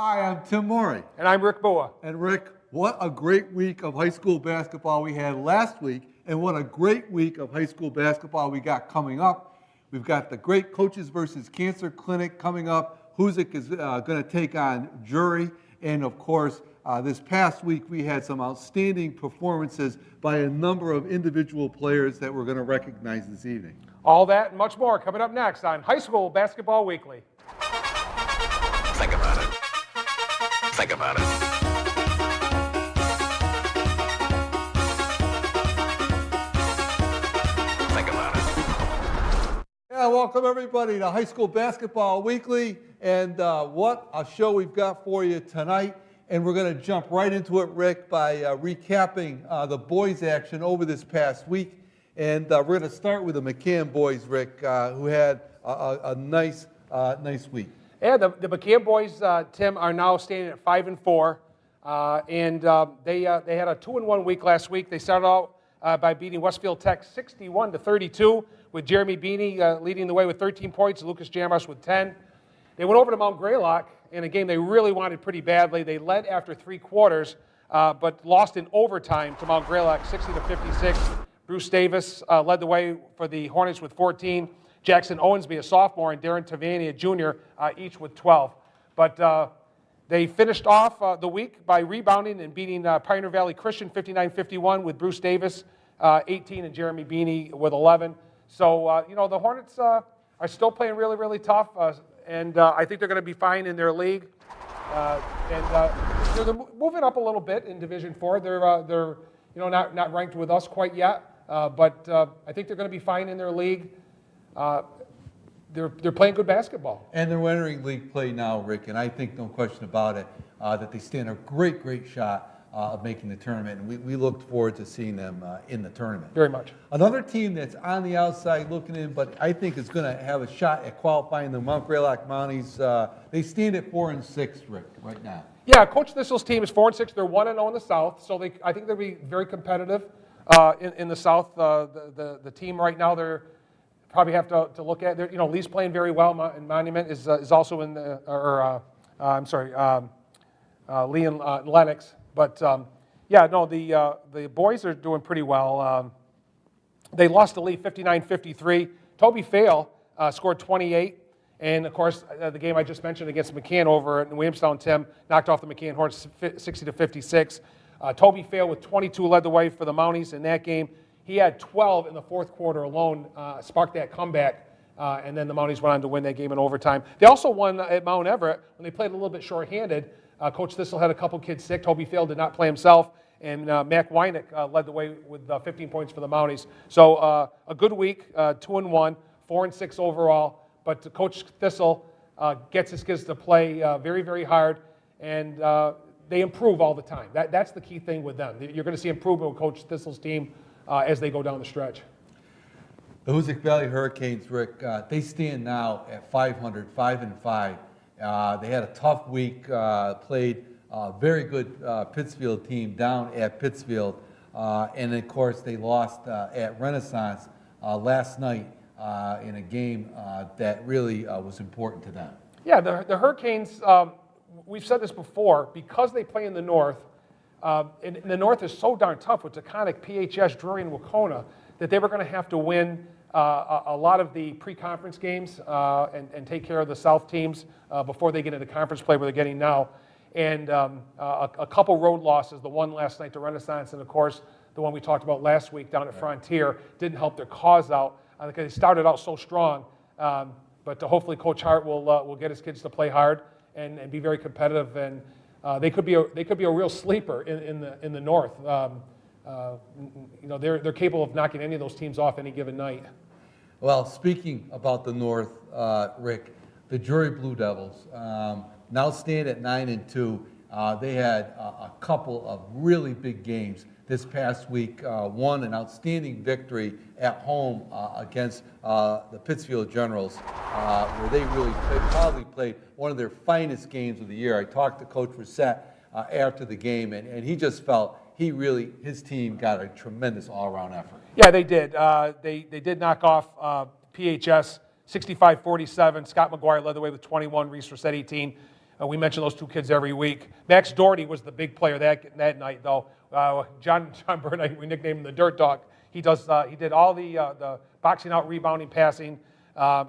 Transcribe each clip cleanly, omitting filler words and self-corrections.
Hi, I'm Tim Morey. And I'm Rick Boa. And Rick, what a great week of high school basketball we had last week, and what a great week of high school basketball we got coming up. We've got the Great Coaches versus Cancer Clinic coming up. Huzik is going to take on Jury. And of course, this past week we had some outstanding performances by a number of individual players that we're going to recognize this evening. All that and much more coming up next on High School Basketball Weekly. Think about it. Think about it. Think about it. Yeah, welcome everybody to High School Basketball Weekly, and what a show we've got for you tonight. And we're going to jump right into it, Rick, by recapping the boys' action over this past week. And we're going to start with the McCann boys, Rick, who had a nice week. Yeah, the McCann boys, Tim, are now standing at 5-4, and they had a 2-1 week last week. They started out by beating Westfield Tech 61-32, with Jeremy Beanie leading the way with 13 points, Lucas Jamos with 10. They went over to Mount Greylock in a game they really wanted pretty badly. They led after 3 quarters, but lost in overtime to Mount Greylock 60-56. Bruce Davis led the way for the Hornets with 14. Jackson Owensby, a sophomore, and Darren Tavani, a junior, each with 12. But they finished off the week by rebounding and beating Pioneer Valley Christian 59-51 with Bruce Davis 18 and Jeremy Beanie with 11. So, the Hornets are still playing really, really tough, and I think they're going to be fine in their league. They're moving up a little bit in Division 4. They're not ranked with us quite yet, but I think they're going to be fine in their league. They're playing good basketball. And they're entering league play now, Rick, and I think, no question about it, that they stand a great shot of making the tournament, and we look forward to seeing them in the tournament. Very much. Another team that's on the outside looking in, but I think is going to have a shot at qualifying, the Mount Greylock Mounties. They stand at 4-6, Rick, right now. Yeah, Coach Thistle's team is 4-6. They're 1-0 in the South, so I think they'll be very competitive in the South. The team right now, they're probably have to look at. Lee's playing very well, and Monument is also in the. Lee and Lennox. But the boys are doing pretty well. They lost to Lee 59-53. Toby Fail scored 28. And, of course, the game I just mentioned against McCann over in Williamstown, Tim, knocked off the McCann Hornets 60-56. Toby Fail with 22 led the way for the Mounties in that game. He had 12 in the fourth quarter alone, sparked that comeback, and then the Mounties went on to win that game in overtime. They also won at Mount Everett when they played a little bit shorthanded. Coach Thistle had a couple kids sick. Toby Fail did not play himself, and Mac Wynick led the way with 15 points for the Mounties. So a good week, 2-1, 4-6 overall. But Coach Thistle gets his kids to play very, very hard, and they improve all the time. That's the key thing with them. You're going to see improvement with Coach Thistle's team as they go down the stretch. The Hoosick Valley Hurricanes, Rick, they stand now at 500, 5-5. They had a tough week, played a very good Pittsfield team down at Pittsfield, and of course they lost at Renaissance last night in a game that really was important to them. Yeah, the Hurricanes, we've said this before, because they play in the North, and the North is so darn tough with Taconic, PHS, Drury, and Wacona, that they were going to have to win a lot of the pre-conference games and take care of the South teams before they get into conference play where they're getting now. And a couple road losses, the one last night to Renaissance, and of course the one we talked about last week down at Frontier, didn't help their cause out because they started out so strong. But hopefully Coach Hart will get his kids to play hard and be very competitive, and they could be a real sleeper in the North. They're capable of knocking any of those teams off any given night. Well, speaking about the North, Rick, the Drury Blue Devils now stand at 9-2. They had a couple of really big games this past week. Won an outstanding victory at home against the Pittsfield Generals, where they really probably played one of their finest games of the year. I talked to Coach Reset after the game, and he just felt his team got a tremendous all-around effort. Yeah, they did. They did knock off PHS 65-47. Scott McGuire led the way with 21. Reese Reset 18. We mention those two kids every week. Max Doherty was the big player that night, though. John Burnett, we nicknamed him the Dirt Dog. He did all the boxing out, rebounding, passing.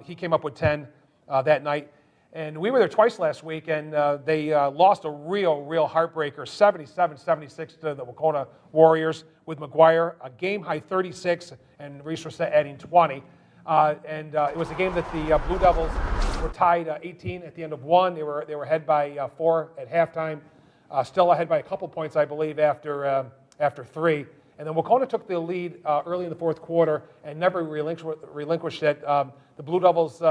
He came up with 10 that night. And we were there twice last week, and they lost a real heartbreaker, 77-76 to the Wahconah Warriors with McGuire, a game-high 36, and Reese Rossett adding 20. It was a game that the Blue Devils were tied 18 at the end of one. They were ahead by 4 at halftime, still ahead by a couple points, I believe, after 3. And then Wahconah took the lead early in the fourth quarter and never relinquished it. The Blue Devils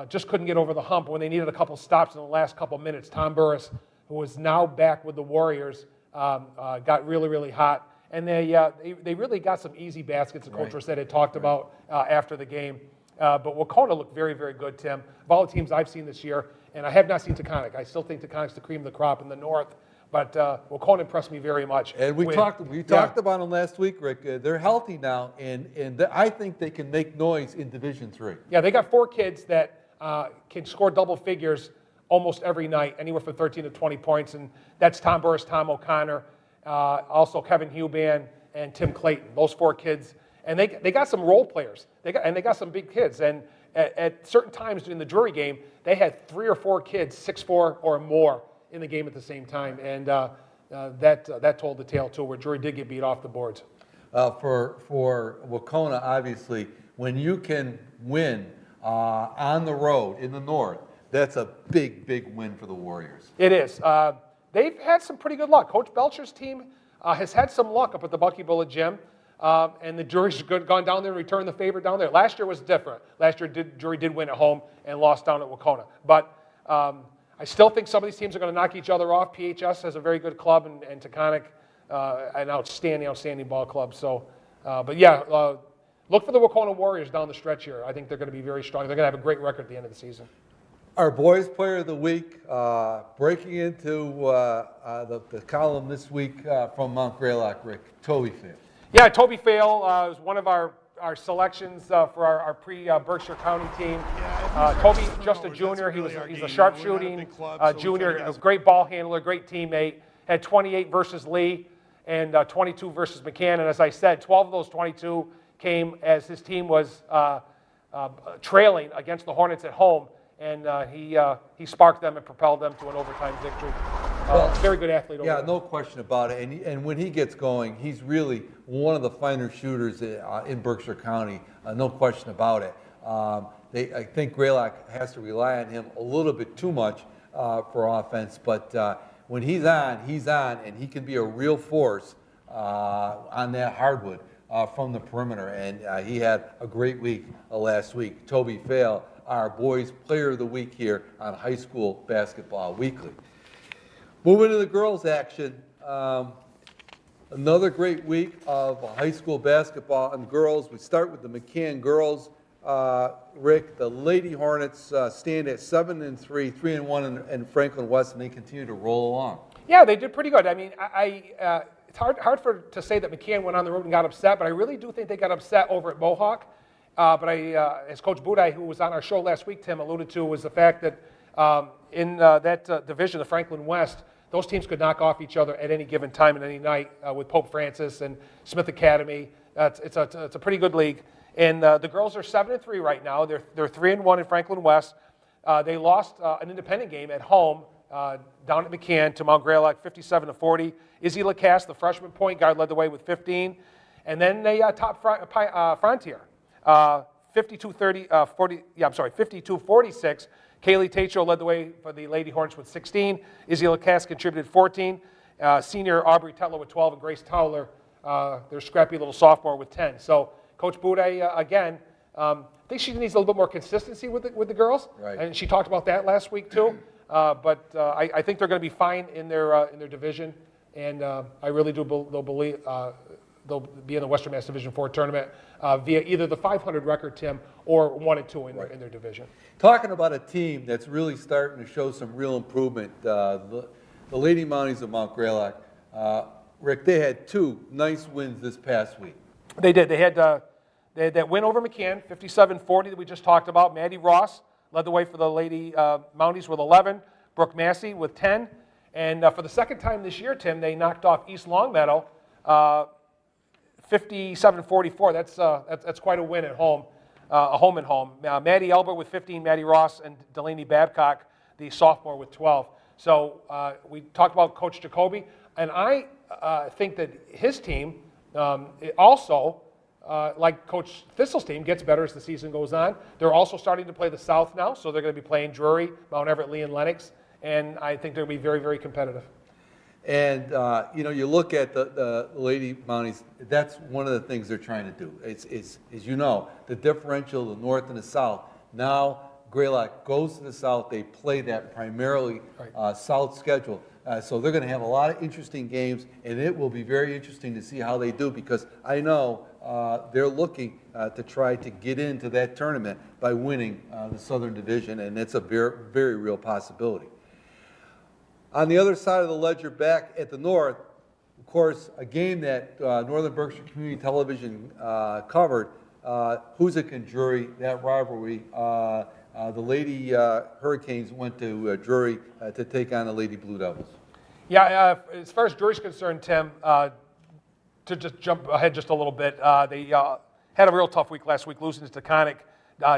just couldn't get over the hump when they needed a couple stops in the last couple minutes. Tom Burris, who is now back with the Warriors, got really hot. And they really got some easy baskets, the coach said had talked about after the game. But Wahconah looked very good, Tim. Of all the teams I've seen this year, and I have not seen Taconic. I still think Taconic's the cream of the crop in the north. But Wahconah impressed me very much. And we talked about them last week, Rick. They're healthy now, and I think they can make noise in Division III. Yeah, they got 4 kids that can score double figures almost every night, anywhere from 13 to 20 points, and that's Tom Burris, Tom O'Connor, also Kevin Huban, and Tim Clayton. Those 4 kids, and they got some role players. They got some big kids, and at certain times during the Drury game, they had 3 or 4 kids, 6'4" or more, in the game at the same time, and that told the tale too, where Drury did get beat off the boards. For Wahconah, obviously, when you can win on the road in the north, that's a big win for the Warriors. It is. They've had some pretty good luck. Coach Belcher's team has had some luck up at the Bucky Bullet Gym, and the Drury's gone down there and returned the favor down there. Last year was different. Last year, Drury did win at home and lost down at Wahconah. But I still think some of these teams are going to knock each other off. PHS has a very good club, and Taconic, an outstanding ball club. So, but yeah, look for the Wahconah Warriors down the stretch here. I think they're going to be very strong. They're going to have a great record at the end of the season. Our Boys Player of the Week, breaking into the column this week from Mount Greylock, Rick, Toby Fail. Yeah, Toby Fail was one of our selections for our pre-Berkshire County team. Toby, just a junior. He's a sharpshooting junior, a great ball handler, great teammate. Had 28 versus Lee and 22 versus McCann. And as I said, 12 of those 22 came as his team was trailing against the Hornets at home. And he sparked them and propelled them to an overtime victory. Very good athlete. Yeah, no question about it. And when he gets going, he's really one of the finer shooters in Berkshire County. No question about it. I think Greylock has to rely on him a little bit too much for offense. But when he's on, and he can be a real force on that hardwood from the perimeter. And he had a great week last week. Toby Fail, our Boys Player of the Week here on High School Basketball Weekly. Moving to the girls' action, another great week of high school basketball and girls. We start with the McCann girls. Rick, the Lady Hornets stand at 7-3, 3-1 in Franklin West, and they continue to roll along. Yeah, they did pretty good. I mean, it's hard to say that McCann went on the road and got upset, but I really do think they got upset over at Mohawk. But as Coach Budai, who was on our show last week, Tim, alluded to, was the fact that in that division, the Franklin West, those teams could knock off each other at any given time and any night with Pope Francis and Smith Academy. It's a pretty good league. And the girls are 7-3 right now. They're 3-1 in Franklin West. They lost an independent game at home down at McCann to Mount Greylock, 57-40. Izzy Lacasse, the freshman point guard, led the way with 15. And then they topped Frontier. 52-46. Kaylee Tacho led the way for the Lady Hornets with 16. Izzy Lacasse contributed 14. Senior Aubrey Tetler with 12 and Grace Towler, their scrappy little sophomore, with 10. So Coach Budai, again, I think she needs a little bit more consistency with the girls. Right. And she talked about that last week too. But I think they're going to be fine in their division. And I really do believe they'll be in the Western Mass Division 4 tournament via either the 500 record, Tim, or 1-2 in their division. Talking about a team that's really starting to show some real improvement, the Lady Mounties of Mount Greylock. Rick, they had 2 nice wins this past week. They did. They had that win over McCann, 57-40 that we just talked about. Maddie Ross led the way for the Lady Mounties with 11. Brook Massey with 10. And for the second time this year, Tim, they knocked off East Longmeadow 57-44. That's quite a win at home, a home and home. Maddie Elber with 15, Maddie Ross, and Delaney Babcock, the sophomore, with 12. So we talked about Coach Jacoby, and I think that his team also, like Coach Thistle's team, gets better as the season goes on. They're also starting to play the South now, so they're going to be playing Drury, Mount Everett, Lee, and Lennox, and I think they're going to be very, very competitive. And, you look at the Lady Mounties, that's one of the things they're trying to do. It's as you know, the differential, the North and the South. Now, Greylock goes to the South. They play that primarily South schedule. So they're going to have a lot of interesting games, and it will be very interesting to see how they do, because I know they're looking to try to get into that tournament by winning the Southern Division, and it's a very, very real possibility. On the other side of the ledger, back at the North, of course, a game that Northern Berkshire Community Television covered, Hoosick and Drury, that rivalry. The Lady Hurricanes went to Drury to take on the Lady Blue Devils. Yeah, as far as Drury's concerned, Tim, to just jump ahead just a little bit, they had a real tough week last week, losing to Taconic,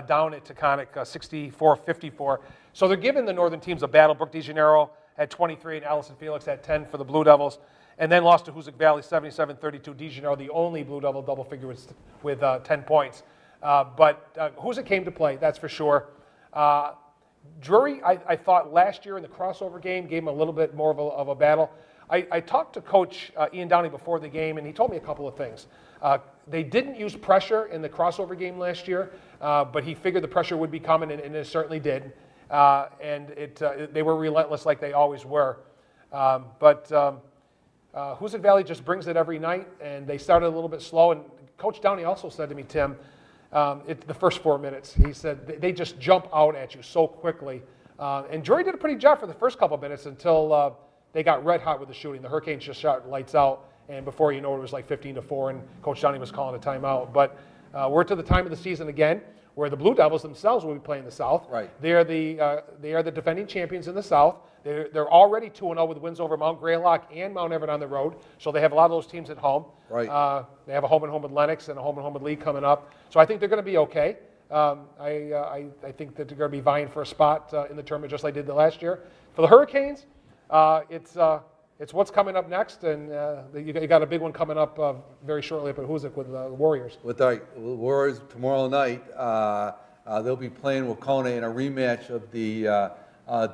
down at Taconic, 64-54. So they're giving the Northern teams a battle. Brooke DeGennaro had 23 and Allison Felix had 10 for the Blue Devils, and then lost to Hoosick Valley 77-32. DeGennaro, the only Blue Devil double figure with 10 points. But Hoosick came to play, that's for sure. Drury, I thought last year in the crossover game, gave him a little bit more of a battle. I talked to Coach Ian Downey before the game, and he told me a couple of things. They didn't use pressure in the crossover game last year, but he figured the pressure would be coming, and it certainly did. And they were relentless like they always were. But Hoosick Valley just brings it every night, and they started a little bit slow. And Coach Downey also said to me, Tim, the first 4 minutes, he said they just jump out at you so quickly. And Drury did a pretty job for the first couple of minutes until they got red hot with the shooting. The Hurricanes just shot lights out, and before you know it was like 15-4, and Coach Downey was calling a timeout. But we're to the time of the season again where the Blue Devils themselves will be playing the South. Right. They are the defending champions in the South. They're already 2-0 with wins over Mount Greylock and Mount Everett on the road, so they have a lot of those teams at home. Right. They have a home and home with Lennox and a home and home with Lee coming up. So I think they're going to be okay. I think that they're going to be vying for a spot in the tournament just like they did last year. For the Hurricanes, it's what's coming up next, and you got a big one coming up very shortly up at Hoosick with the Warriors. With the Warriors tomorrow night, they'll be playing Wacona in a rematch of the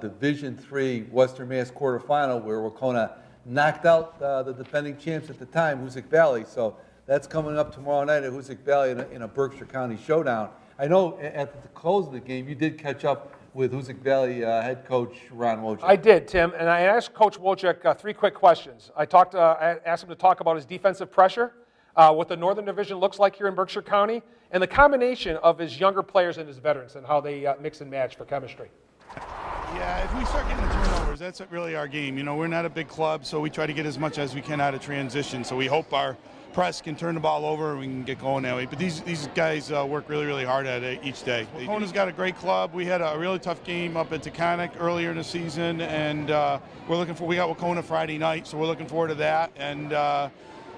Division III Western Mass quarterfinal, where Wacona knocked out the defending champs at the time, Hoosick Valley. So that's coming up tomorrow night at Hoosick Valley in a Berkshire County showdown. I know at the close of the game, you did catch up with Hoosick Valley head coach Ron Wojcik. I did, Tim, and I asked Coach Wojcik 3 quick questions. I asked him to talk about his defensive pressure, what the Northern Division looks like here in Berkshire County, and the combination of his younger players and his veterans and how they mix and match for chemistry. Yeah, if we start getting the turnovers, that's really our game. You know, we're not a big club, so we try to get as much as we can out of transition. So we hope our press can turn the ball over and we can get going that way. But these guys work really, really hard at it each day. Wacona's got a great club. We had a really tough game up at Taconic earlier in the season, and we got Wacona Friday night, so we're looking forward to that. And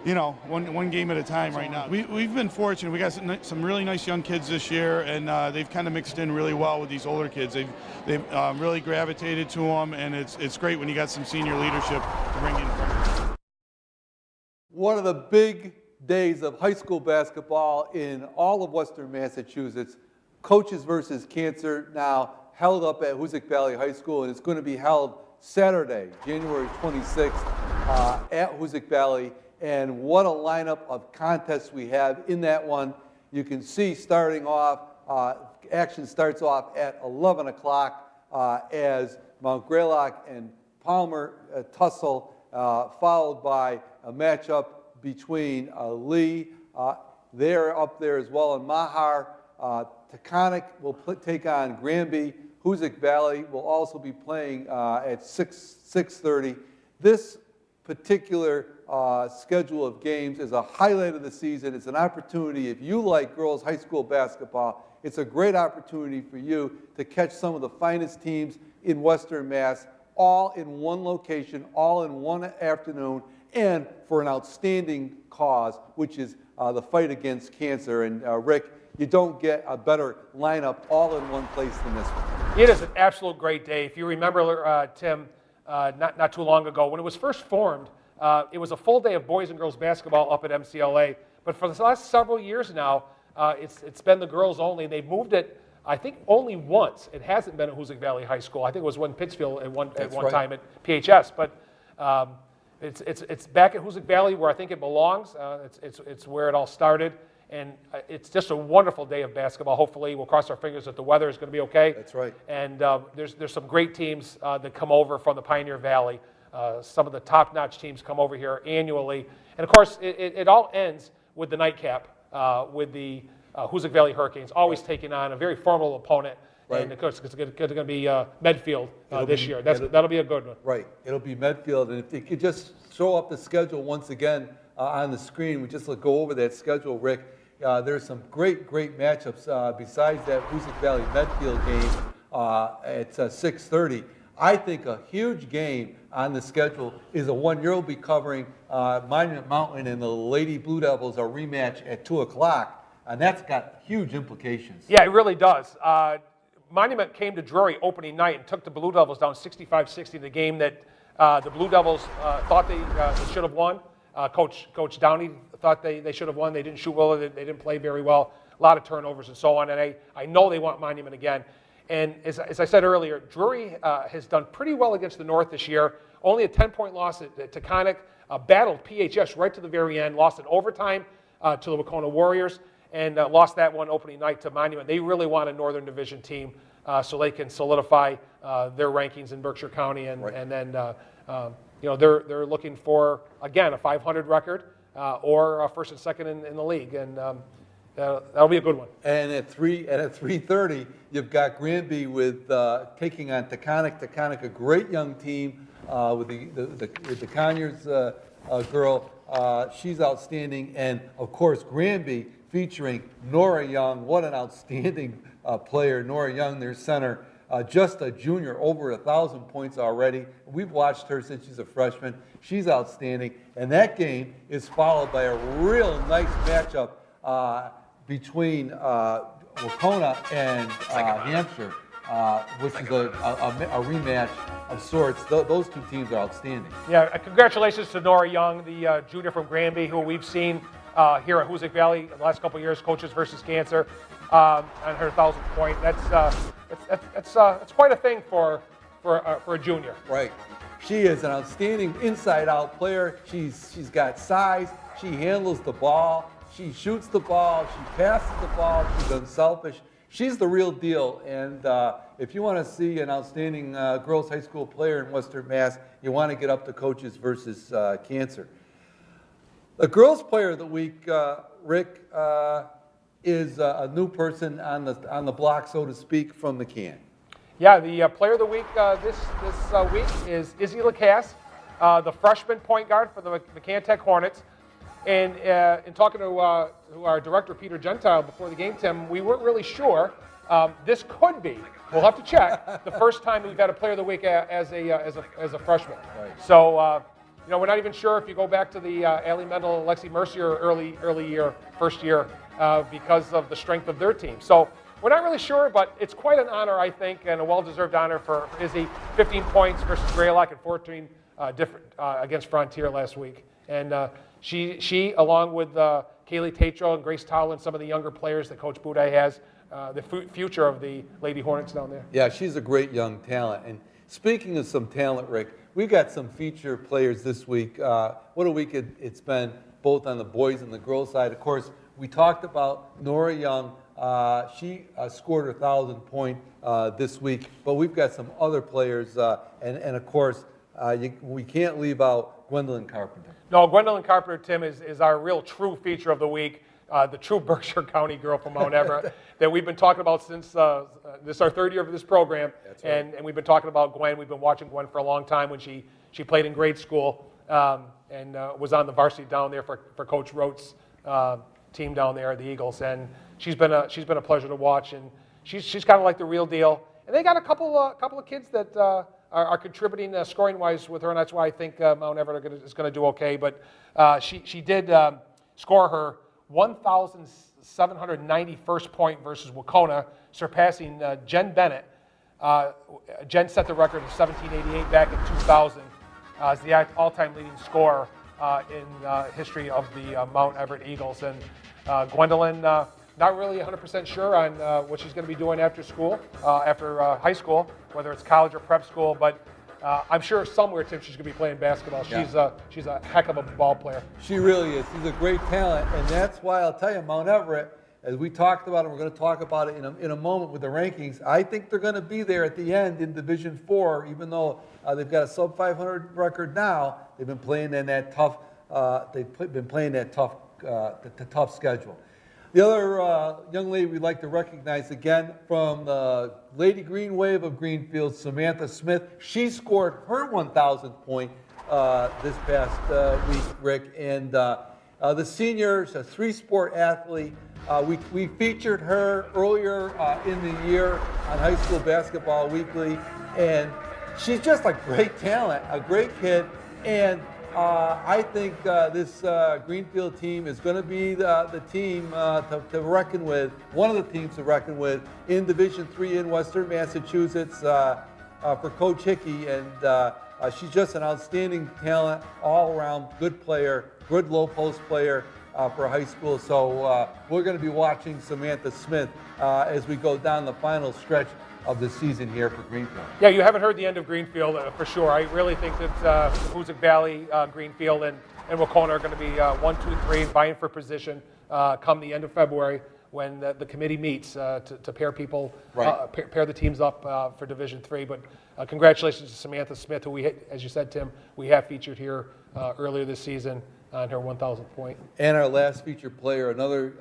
you know, one game at a time right now. We've been fortunate. We got some really nice young kids this year, and they've kind of mixed in really well with these older kids. They've really gravitated to them, and it's great when you got some senior leadership to bring in front of them. One of the big days of high school basketball in all of Western Massachusetts, Coaches versus Cancer, now held up at Hoosick Valley High School, and it's going to be held Saturday, January 26th at Hoosick Valley. And what a lineup of contests we have in that one. You can see starting off, action starts off at 11 o'clock as Mount Greylock and Palmer tussle, followed by a matchup between Lee. They're up there as well, and Mahar. Taconic will take on Granby. Hoosick Valley will also be playing at 6:30. This particular schedule of games is a highlight of the season. It's an opportunity. If you like girls high school basketball, it's a great opportunity for you to catch some of the finest teams in Western Mass all in one location, all in one afternoon, and for an outstanding cause, which is the fight against cancer. And Rick, you don't get a better lineup all in one place than this one. It is an absolute great day. If you remember, Tim, not too long ago, when it was first formed, it was a full day of boys and girls basketball up at MCLA. But for the last several years now, it's been the girls only. They've moved it, I think, only once. It hasn't been at Hoosick Valley High School. I think it was one Pittsfield at one time at PHS. But it's back at Hoosick Valley where I think it belongs. It's where it all started. And it's just a wonderful day of basketball. Hopefully, we'll cross our fingers that the weather is going to be okay. That's right. And there's some great teams that come over from the Pioneer Valley. Some of the top-notch teams come over here annually. And, of course, it all ends with the nightcap, with the Hoosick Valley Hurricanes, always taking on a very formidable opponent. Right. And, of course, it's going to be Medfield this year. That'll be a good one. Right. It'll be Medfield. And if you could just show up the schedule once again on the screen, we just go over that schedule, Rick. There's some great matchups besides that Hoosick Valley Medfield game at 6:30. I think a huge game on the schedule is the one you'll be covering, Monument Mountain and the Lady Blue Devils, a rematch at 2 o'clock, and that's got huge implications. Yeah, it really does. Monument came to Drury opening night and took the Blue Devils down 65-60 in the game that the Blue Devils thought they should have won. Coach Downey thought they should have won. They didn't shoot well. They didn't play very well. A lot of turnovers and so on. And I know they want Monument again. And as I said earlier, Drury has done pretty well against the North this year. Only a 10-point loss at Taconic. Battled PHS right to the very end. Lost in overtime to the Wacona Warriors. And lost that one opening night to Monument. They really want a Northern Division team so they can solidify their rankings in Berkshire County. And then they're looking for, again, a 500 record or first and second in the league. And that'll be a good one. And at 3:30, you've got Granby with taking on Taconic. Taconic, a great young team with the Conyers girl. She's outstanding. And, of course, Granby featuring Nora Young. What an outstanding player. Nora Young, their center. Just a junior, over 1,000 points already. We've watched her since she's a freshman. She's outstanding. And that game is followed by a real nice matchup between Wacona and Hampshire, which is a rematch of sorts. Those two teams are outstanding. Yeah, congratulations to Nora Young, the junior from Granby, who we've seen here at Hoosick Valley the last couple of years, Coaches versus Cancer, on her 1,000-point. That's quite a thing for a junior. Right. She is an outstanding inside-out player. She's got size. She handles the ball. She shoots the ball. She passes the ball. She's unselfish. She's the real deal. And if you want to see an outstanding girls high school player in Western Mass, you want to get up to Coaches versus Cancer. The girls player of the week, Rick, is a new person on the block, so to speak, from McCann. Yeah, the player of the week this week is Izzy Lacasse, the freshman point guard for the McCann Tech Hornets. And in talking to our director, Peter Gentile, before the game, Tim, we weren't really sure. This could be, we'll have to check, the first time we've had a player of the week as a freshman. Right. So, we're not even sure if you go back to the Allie Mendel, Lexi Mercier early year, first year, because of the strength of their team. So we're not really sure, but it's quite an honor, I think, and a well-deserved honor for Izzy. 15 points versus Greylock and 14 against Frontier last week. And she, along with Kaylee Tatro and Grace Towell and some of the younger players that Coach Budai has, the future of the Lady Hornets down there. Yeah, she's a great young talent. And speaking of some talent, Rick, we've got some feature players this week. What a week it's been, both on the boys and the girls side. Of course, we talked about Nora Young. She scored her 1,000-point this week. But we've got some other players. And of course, we can't leave out Gwendolyn Carpenter. No, Gwendolyn Carpenter, Tim, is our real true feature of the week, the true Berkshire County girl from Mount Everett that we've been talking about since this is our third year of this program. That's right. And we've been talking about Gwen. We've been watching Gwen for a long time when she played in grade school and was on the varsity down there for Coach Rote's team down there, the Eagles. And she's been a pleasure to watch, and she's kind of like the real deal. And they got a couple of kids that are contributing scoring-wise with her, and that's why I think Mount Everett is going to do okay. But she did score her 1,791st point versus Wacona, surpassing Jen Bennett. Jen set the record of 1788 back in 2000 as the all-time leading scorer in history of the Mount Everett Eagles. And Gwendolyn, not really 100% sure on what she's going to be doing after school, after high school, whether it's college or prep school, but I'm sure somewhere, Tim, she's going to be playing basketball. Yeah. She's a heck of a ball player. She really is. She's a great talent, and that's why I'll tell you, Mount Everett, as we talked about it, we're going to talk about it in a moment with the rankings. I think they're going to be there at the end in Division 4, even though they've got a sub 500 record now. They've been playing in that tough. The tough schedule. The other young lady we'd like to recognize again from the Lady Green Wave of Greenfield, Samantha Smith. She scored her 1,000th point this past week, Rick. And the seniors, a three-sport athlete. We featured her earlier in the year on High School Basketball Weekly, and she's just a great talent, a great kid, and I think this Greenfield team is going to be the team to reckon with, one of the teams to reckon with in Division III in Western Massachusetts for Coach Hickey, and she's just an outstanding talent, all-around good player, good low-post player for high school. So we're going to be watching Samantha Smith as we go down the final stretch of the season here for Greenfield. Yeah, you haven't heard the end of Greenfield for sure. I really think that Hoosick Valley, Greenfield, and Wacona are going to be 1, 2, 3 vying for position come the end of February when the committee meets to pair people, Right. pair the teams up for Division III. But congratulations to Samantha Smith, who as you said, Tim, we have featured here earlier this season on her 1,000th point. And our last featured player, another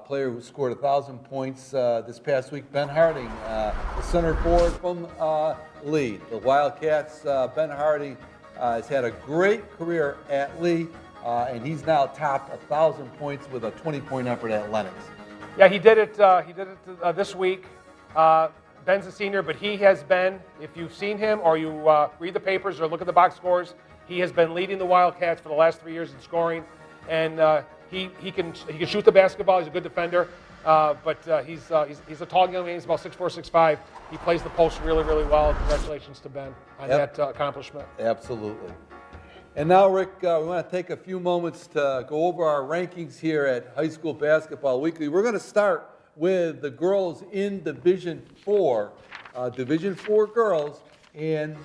player who scored 1,000 points this past week, Ben Harding, the center forward from Lee. The Wildcats, Ben Harding has had a great career at Lee, and he's now topped 1,000 points with a 20-point effort at Lennox. Yeah, he did it this week. Ben's a senior, but he has been, if you've seen him or you read the papers or look at the box scores, he has been leading the Wildcats for the last 3 years in scoring, and he can shoot the basketball. He's a good defender, but he's a tall young man. He's about 6'4", 6'5". He plays the post really, really well. Congratulations to Ben on that accomplishment. Absolutely. And now, Rick, we want to take a few moments to go over our rankings here at High School Basketball Weekly. We're going to start with the girls in Division 4, Division 4 girls. And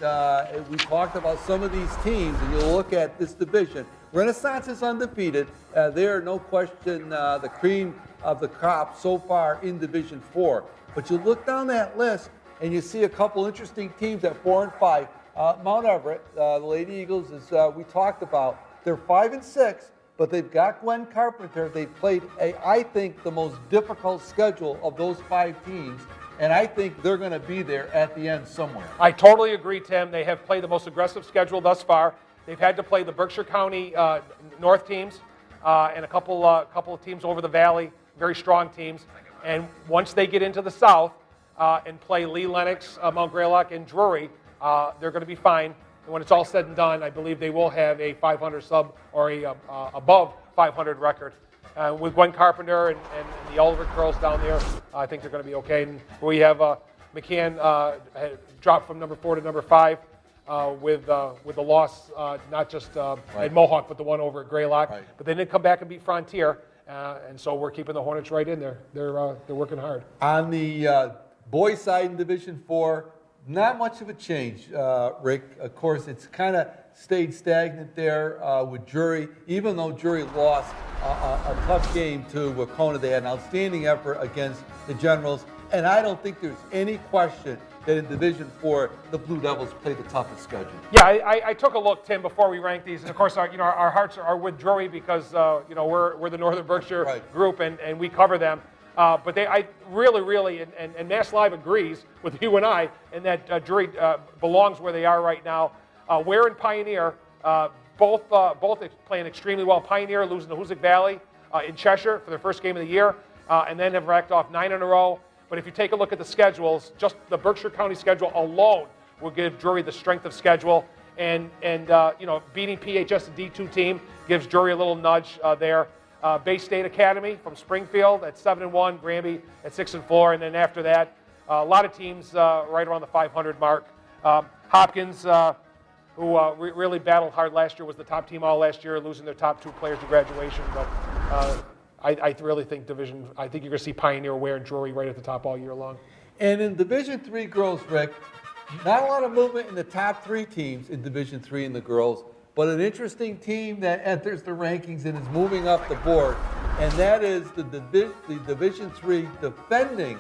we talked about some of these teams, and you'll look at this division. Renaissance is undefeated. They are, no question, the cream of the crop so far in Division 4. But you look down that list, and you see a couple interesting teams at 4 and 5. Mount Everett, the Lady Eagles, as we talked about, they're 5 and 6, but they've got Gwen Carpenter. They've played, I think, the most difficult schedule of those 5 teams. And I think they're going to be there at the end somewhere. I totally agree, Tim. They have played the most aggressive schedule thus far. They've had to play the Berkshire County North teams and a couple of teams over the valley, very strong teams. And once they get into the South and play Lee, Lennox, Mount Greylock, and Drury, they're going to be fine. And when it's all said and done, I believe they will have a 500 sub or a above 500 record. With Gwen Carpenter and the Oliver girls down there, I think they're going to be okay. And we have McCann dropped from number 4 to number 5 with the loss, not just at Mohawk, but the one over at Greylock. Right. But they didn't come back and beat Frontier, and so we're keeping the Hornets right in there. They're working hard. On the boys' side in Division 4, not much of a change, Rick. Of course, it's kind of stayed stagnant there with Drury. Even though Drury lost a tough game to Wacona, they had an outstanding effort against the Generals. And I don't think there's any question that in Division 4, the Blue Devils play the toughest schedule. Yeah, I took a look, Tim, before we ranked these, and of course, our hearts are with Drury because we're the Northern Berkshire group, and we cover them. But I really, and Mass Live agrees with you and I, in that Drury belongs where they are right now. Ware and Pioneer, both playing extremely well. Pioneer losing to Hoosick Valley in Cheshire for their first game of the year, and then have racked off 9 in a row. But if you take a look at the schedules, just the Berkshire County schedule alone will give Drury the strength of schedule. And beating PHS, a D2 team, gives Drury a little nudge there. Bay State Academy from Springfield at 7-1, Granby at 6-4, and then after that, a lot of teams right around the 500 mark. Hopkins, who really battled hard last year, was the top team all last year, losing their top 2 players to graduation. But I really think I think you're going to see Pioneer, Ware, and Drury right at the top all year long. And in Division III girls, Rick, not a lot of movement in the top 3 teams in Division III in the girls, but an interesting team that enters the rankings and is moving up the board, and that is the Division III defending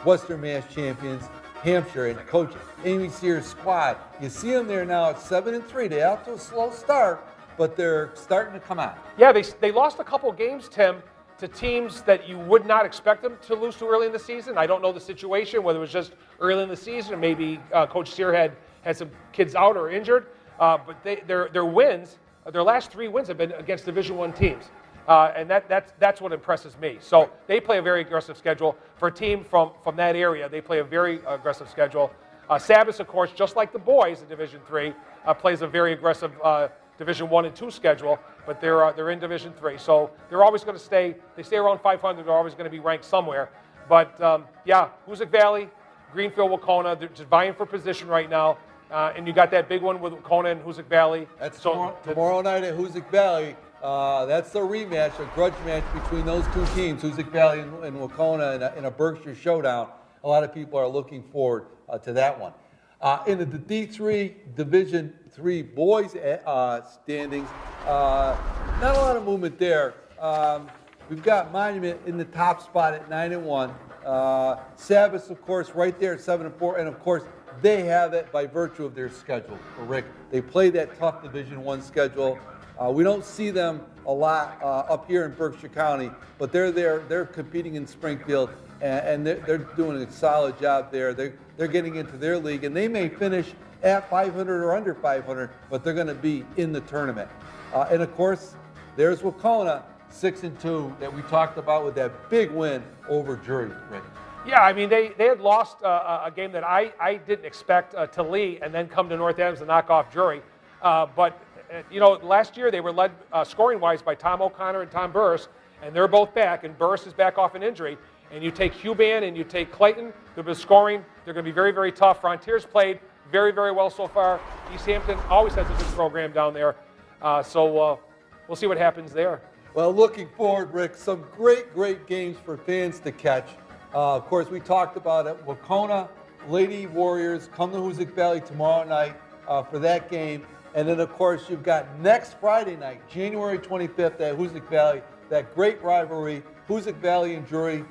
Western Mass champions, Hampshire, and Coach Amy Sears' squad. You see them there now at 7-3. They have to a slow start, but they're starting to come out. Yeah, they lost a couple games, Tim, to teams that you would not expect them to lose to early in the season. I don't know the situation, whether it was just early in the season or maybe Coach Sear had some kids out or injured. But their wins, their last 3 wins have been against Division I teams. And that's what impresses me. So they play a very aggressive schedule. For a team from that area, they play a very aggressive schedule. Sabas, of course, just like the boys in Division III, plays a very aggressive Division I and II schedule, but they're in Division III. So they're always going to stay around 500. They're always going to be ranked somewhere. But Hoosick Valley, Greenfield, Wacona, they're just vying for position right now. And you got that big one with Wacona and Hoosick Valley. That's tomorrow night at Hoosick Valley. That's the rematch, a grudge match between those 2 teams, Hoosick Valley and Wacona, in a Berkshire showdown. A lot of people are looking forward to that one. In the D3 Division III boys standings, not a lot of movement there. We've got Monument in the top spot at 9-1. Sabas, of course, right there at 7-4, and of course, they have it by virtue of their schedule, Rick. They play that tough Division I schedule. We don't see them a lot up here in Berkshire County, but they're there. They're competing in Springfield, and they're doing a solid job there. They're getting into their league, and they may finish at 500 or under 500, but they're going to be in the tournament. And of course, there's Wacona, 6-2, that we talked about with that big win over Drury, Rick. Yeah, I mean, they had lost a game that I didn't expect to Lee and then come to North Adams and knock off Drury. But last year they were led scoring-wise by Tom O'Connor and Tom Burris, and they're both back, and Burris is back off an injury. And you take Huban and you take Clayton, they've been scoring. They're going to be very, very tough. Frontiers played very, very well so far. East Hampton always has a good program down there. So we'll see what happens there. Well, looking forward, Rick, some great, great games for fans to catch. Of course, we talked about it. Wacona Lady Warriors come to Hoosick Valley tomorrow night for that game. And then, of course, you've got next Friday night, January 25th at Hoosick Valley, that great rivalry. Hoosick Valley and Drury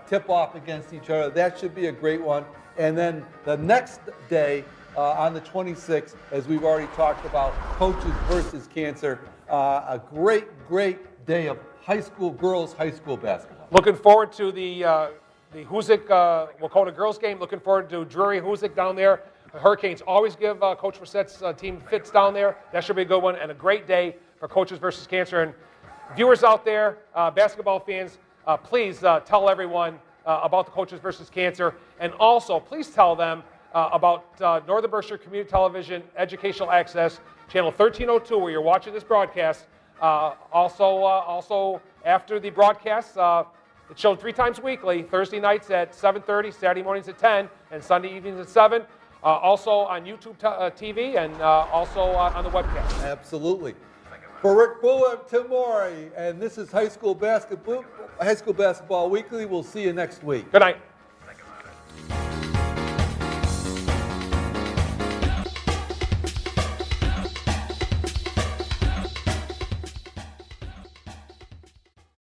tip off against each other. That should be a great one. And then the next day, on the 26th, as we've already talked about, Coaches versus Cancer. A great, great day of girls high school basketball. Looking forward to the Hoosick Wacona girls game. Looking forward to Drury Hoosick down there. The Hurricanes always give Coach Brissett's team fits down there. That should be a good one and a great day for Coaches versus Cancer. And viewers out there, basketball fans, please tell everyone about the Coaches versus Cancer, and also please tell them about Northern Berkshire Community Television Educational Access, channel 1302, where you're watching this broadcast. Also after the broadcast, it's shown 3 times weekly, Thursday nights at 7:30, Saturday mornings at 10, and Sunday evenings at 7. Also on YouTube TV and also on the webcast. Absolutely. For Rick Bull, I'm Tim Morey, and this is High School Basketball Weekly. We'll see you next week. Good night.